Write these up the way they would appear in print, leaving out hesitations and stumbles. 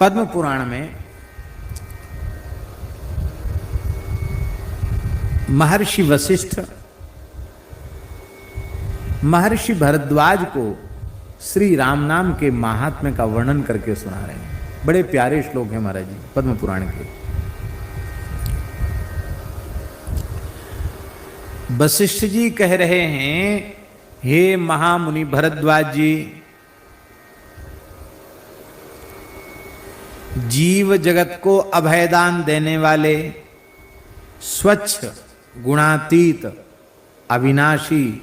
पद्म पुराण में महर्षि वशिष्ठ महर्षि भरद्वाज को श्री राम नाम के महात्म्य का वर्णन करके सुना रहे हैं। बड़े प्यारे श्लोक हैं महाराज जी पद्म पुराण के। वशिष्ठ जी कह रहे हैं, हे महामुनि भरद्वाज जी, जीव जगत को अभयदान देने वाले, स्वच्छ गुणातीत अविनाशी,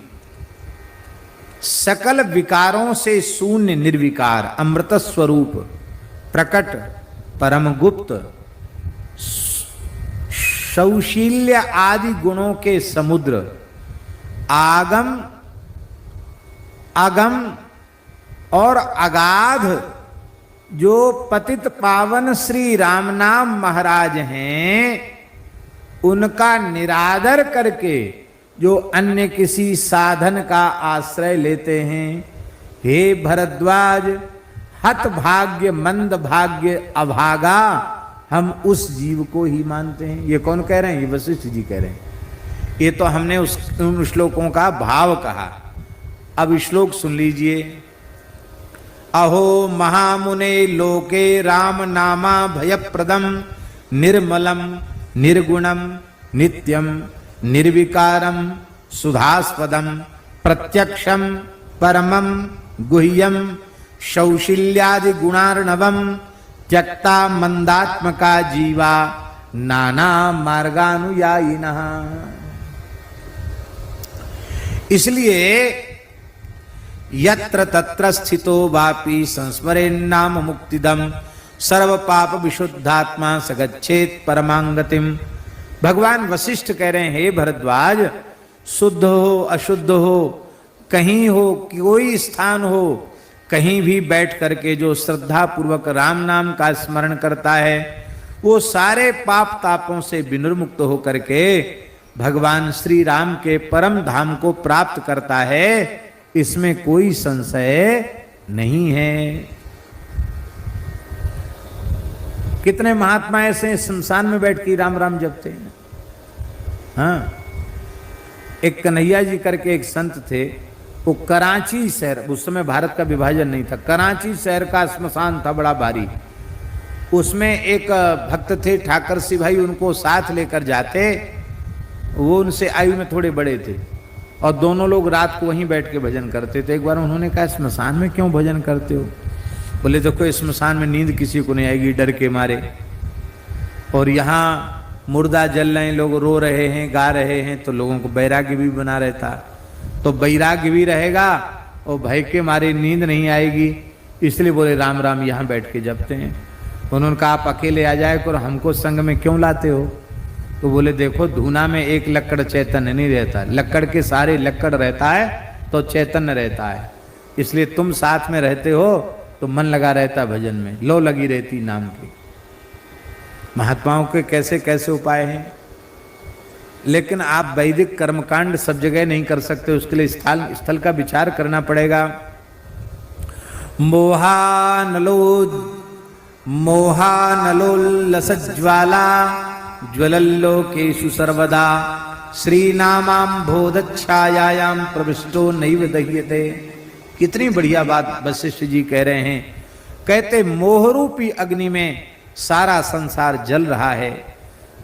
सकल विकारों से शून्य निर्विकार, अमृत स्वरूप, प्रकट परम गुप्त, सौशील्य आदि गुणों के समुद्र, आगम अगम और अगाध जो पतित पावन श्री राम नाम महाराज हैं, उनका निरादर करके जो अन्य किसी साधन का आश्रय लेते हैं, हे भरद्वाज, हत भाग्य मंद भाग्य अभागा, हम उस जीव को ही मानते हैं। ये कौन कह रहे हैं? ये वशिष्ठ जी कह रहे हैं। ये तो हमने उन श्लोकों का भाव कहा। अब श्लोक सुन लीजिए। अहो महामुने लोके राम नामा भयप्रदम निर्मलम निर्गुणम नित्यम निर्विकारम सुधास्पदम प्रत्यक्षम परमम गुह्यम शौशिल्यादि गुणार्णवम त्यक्ता मंदात्मका जीवा नाना मार्गानुयायिनः। इसलिए यत्र तत्र स्थितो वापि संस्मरेन्नाम मुक्तिदम सर्व पाप विशुद्धात्मा सगच्छेत परमांगतिम। भगवान वशिष्ठ कह रहे हैं, हे भरद्वाज, शुद्ध हो अशुद्ध हो, कहीं हो कोई स्थान हो, कहीं भी बैठ करके जो श्रद्धा पूर्वक राम नाम का स्मरण करता है, वो सारे पाप तापों से विनिर्मुक्त हो करके भगवान श्री राम के परम धाम को प्राप्त करता है। इसमें कोई संशय नहीं है। कितने महात्मा ऐसे शमशान में बैठ के राम राम जपते हैं। हाँ, एक कन्हैया जी करके एक संत थे, वो कराची शहर, उस समय भारत का विभाजन नहीं था, कराची शहर का श्मशान था बड़ा भारी। उसमें एक भक्त थे ठाकर सिंह भाई, उनको साथ लेकर जाते। वो उनसे आयु में थोड़े बड़े थे और दोनों लोग रात को वहीं बैठ के भजन करते थे। एक बार उन्होंने कहा, श्मशान में क्यों भजन करते हो? बोले, तो कोई श्मशान में नींद किसी को नहीं आएगी डर के मारे, और यहाँ मुर्दा जल रहे हैं, लोग रो रहे हैं, गा रहे हैं, तो लोगों को वैराग्य भी बना रहता, तो वैराग्य भी रहेगा और भय के मारे नींद नहीं आएगी। इसलिए बोले राम राम यहाँ बैठ के जपते हैं। उन्होंने कहा, आप अकेले आ जाए करो, हमको संग में क्यों लाते हो? तो बोले, देखो धूना में एक लक्कड़ चैतन्य नहीं रहता, लक्कड़ के सारे लक्कड़ रहता है तो चैतन्य रहता है। इसलिए तुम साथ में रहते हो तो मन लगा रहता भजन में, लो लगी रहती नाम की। महात्माओं के कैसे कैसे उपाय हैं, लेकिन आप वैदिक कर्मकांड सब जगह नहीं कर सकते, उसके लिए स्थल का विचार करना पड़ेगा। मोहानलोल्लसज्ज्वाला ज्वलल्लोकेषु सर्वदा श्रीनामाम्भोधच्छायायां प्रविष्टो नैव दह्यते। कितनी बढ़िया बात वशिष्ठ जी कह रहे हैं। कहते, मोहरूपी अग्नि में सारा संसार जल रहा है,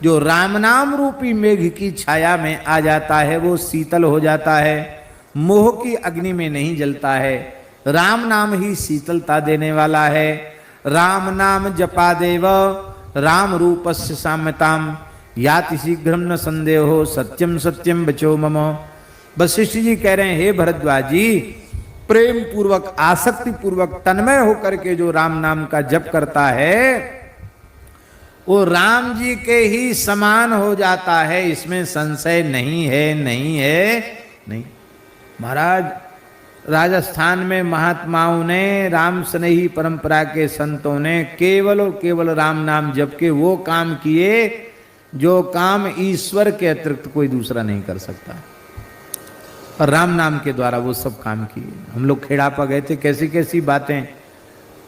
जो राम नाम रूपी मेघ की छाया में आ जाता है वो शीतल हो जाता है, मोह की अग्नि में नहीं जलता है। राम नाम ही शीतलता देने वाला है। राम नाम जपा देव राम रूपस्य साम्यताम याति शीघ्रम न संदेहो सत्यम सत्यम बचो मम। वशिष्ठ जी कह रहे हैं, हे भरद्वाज जी, प्रेम पूर्वक आसक्ति पूर्वक तन्मय होकर के जो राम नाम का जप करता है वो राम जी के ही समान हो जाता है, इसमें संशय नहीं है, नहीं है, नहीं। महाराज, राजस्थान में महात्माओं ने, राम स्नेही परंपरा के संतों ने केवल और केवल राम नाम जप के वो काम किए जो काम ईश्वर के अतिरिक्त कोई दूसरा नहीं कर सकता, और राम नाम के द्वारा वो सब काम किए। हम लोग खेड़ापा गए थे, कैसी कैसी बातें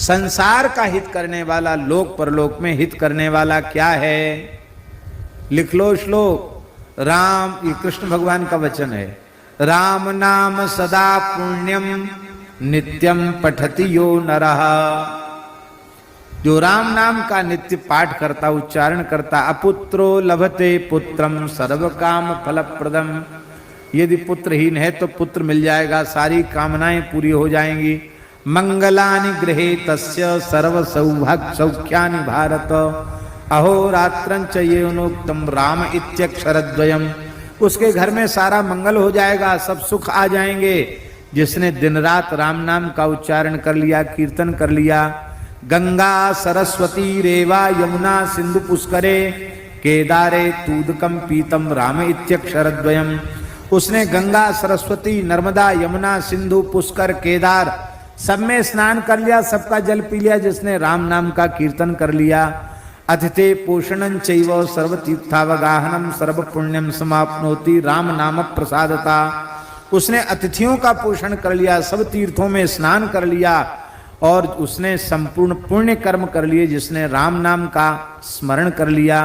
संसार का हित करने वाला, लोक परलोक में हित करने वाला क्या है? लिख लो श्लोक। राम, ये कृष्ण भगवान का वचन है। राम नाम सदा पुण्यम नित्यम पठति यो नरः। जो राम नाम का नित्य पाठ करता, उच्चारण करता, अपुत्रो लभते पुत्रम सर्व काम फलप्रदम। यदि पुत्रहीन है तो पुत्र मिल जाएगा, सारी कामनाएं पूरी हो जाएंगी। मंगलानि गृहे तस्य सर्व सौभाग्य सौख्यानि भारत। अहोरात्रं च येनोक्तम राम इत्यक्षरद्वयम्। उसके घर में सारा मंगल हो जाएगा, सब सुख आ जाएंगे जिसने दिन रात राम नाम का उच्चारण कर लिया, कीर्तन कर लिया। गंगा सरस्वती रेवा यमुना सिंधु पुष्करे केदारे तूदकम पीतम राम इत्यक्षरद्वयम्। उसने गंगा सरस्वती नर्मदा यमुना सिंधु पुष्कर केदार सब में स्नान कर लिया, सबका जल पी लिया जिसने राम नाम का कीर्तन कर लिया। अतिथे पोषणं चैव सर्वतीर्थावगाहनम सर्व पुण्यम समाप्नोति राम नाम प्रसादता। उसने अतिथियों का पोषण कर लिया, सब तीर्थों में स्नान कर लिया और उसने संपूर्ण पुण्य कर्म कर लिए जिसने राम नाम का स्मरण कर लिया।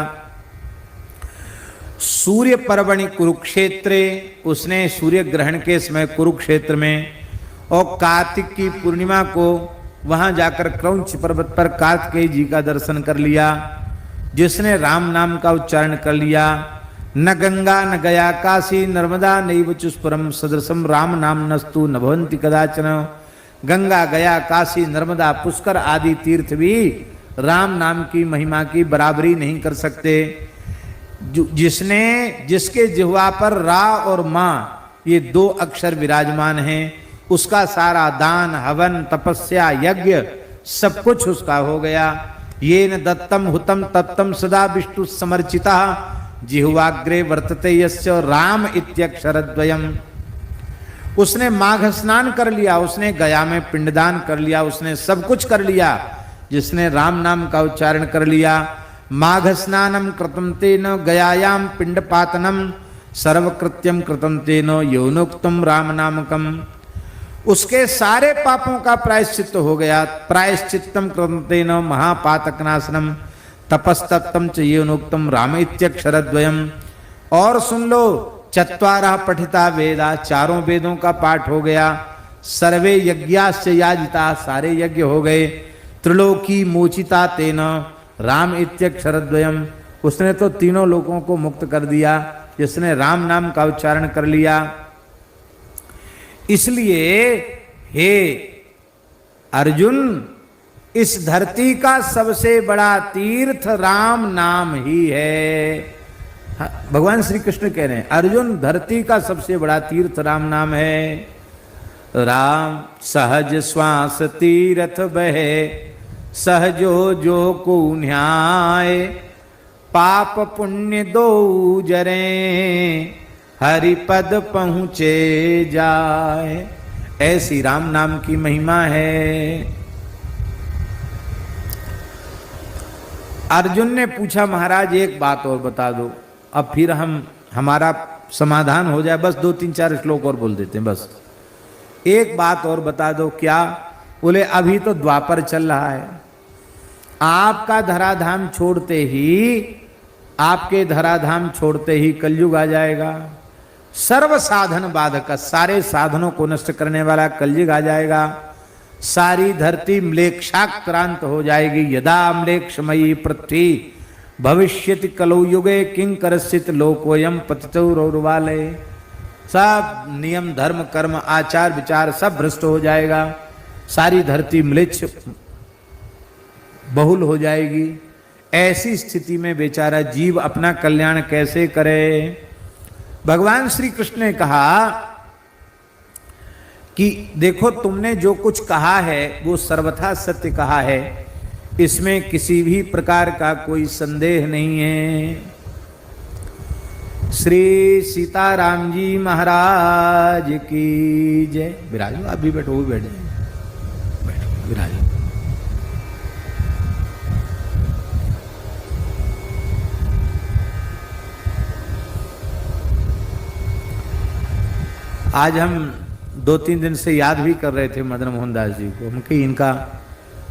सूर्य पर्वणि कुरुक्षेत्रे, उसने सूर्य ग्रहण के समय कुरुक्षेत्र में और कार्तिक की पूर्णिमा को वहां जाकर क्रौंच पर्वत पर कार्तिकेय जी का दर्शन कर लिया जिसने राम नाम का उच्चारण कर लिया। न गंगा न गया काशी नर्मदा नैव चुस्पुरम सदृशम राम नाम नस्तु न भवन्ति कदाचन। गंगा गया काशी नर्मदा पुष्कर आदि तीर्थ भी राम नाम की महिमा की बराबरी नहीं कर सकते। जिसके जिह्वा पर रा और मां ये दो अक्षर विराजमान हैं, उसका सारा दान हवन तपस्या यज्ञ सब कुछ उसका हो गया। ये न दत्तम हुतम तत्तम सदा विष्णु समर्चिता जिह्वाग्रे वर्तते यस्य राम इत्यक्षरद्वयम्। उसने माघ स्नान कर लिया, उसने गया में पिंडदान कर लिया, उसने सब कुछ कर लिया जिसने राम नाम का उच्चारण कर लिया। माघ स्नानम कृतं तेन गयायाम पिंडपातनम सर्वकृत्यम कृतं तेन यौनोक्तम राम नामकम। उसके सारे पापों का प्रायश्चित्त हो गया। प्रायश्चित्तम कृतं तेन महापातकनाशनम तपस्तप्तम च यौनोक्तम राम इत्यक्षरद्वयम्। और सुन लो, चत्वारः पठिता वेदा, चारों वेदों का पाठ हो गया। सर्वे यज्ञाश्च याजिता, सारे यज्ञ हो गए। त्रिलोकी मोचिता तेन राम इत्यक्षरद्वयम्। उसने तो तीनों लोगों को मुक्त कर दिया जिसने राम नाम का उच्चारण कर लिया। इसलिए हे अर्जुन, इस धरती का सबसे बड़ा तीर्थ राम नाम ही है। भगवान श्री कृष्ण कह रहे हैं, अर्जुन धरती का सबसे बड़ा तीर्थ राम नाम है। राम सहज श्वास तीर्थ बहे सहजो जो को न्याय पाप पुण्य दो जरे हरिपद पहुँचे जाए। ऐसी राम नाम की महिमा है। अर्जुन ने पूछा, महाराज एक बात और बता दो, अब फिर हमारा समाधान हो जाए। बस 2-3-4 श्लोक और बोल देते हैं, बस एक बात और बता दो। क्या? बोले अभी तो द्वापर चल रहा है, आपका धराधाम छोड़ते ही, आपके धराधाम छोड़ते ही कलयुग आ जाएगा। सर्व साधन बाधक, सारे साधनों को नष्ट करने वाला कलयुग आ जाएगा। सारी धरती म्लेच्छाक्रांत हो जाएगी। यदा म्लेच्छमयी पृथ्वी भविष्यति कलौ युगे किंकरस्यति लोकोयम पतितो रौरवाले। सब नियम धर्म कर्म आचार विचार सब भ्रष्ट हो जाएगा। सारी धरती म्लेच्छ बहुल हो जाएगी। ऐसी स्थिति में बेचारा जीव अपना कल्याण कैसे करे? भगवान श्री कृष्ण ने कहा कि देखो, तुमने जो कुछ कहा है वो सर्वथा सत्य कहा है, इसमें किसी भी प्रकार का कोई संदेह नहीं है। श्री सीताराम जी महाराज की जय। विराजो, आप भी बैठो, वो भी बैठ जाए, बैठो विराजो। आज हम 2-3 दिन से याद भी कर रहे थे मदन मोहन दास जी को, हम कि इनका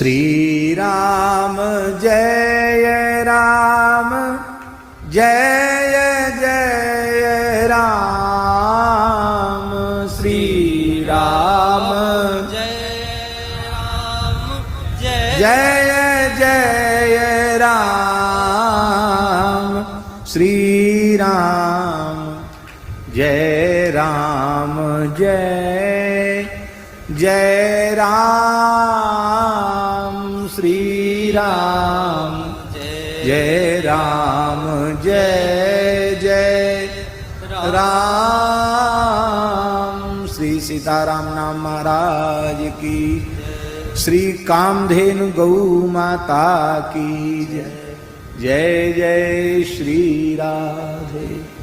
श्री राम जय राम जय जय राम श्री राम जय जय राम श्री राम जय राम जय जय राम श्री राम जय राम जय जय राम। श्री सीताराम नाम महाराज की, श्री कामधेनु गौ माता की जय। जय जय श्री राधे।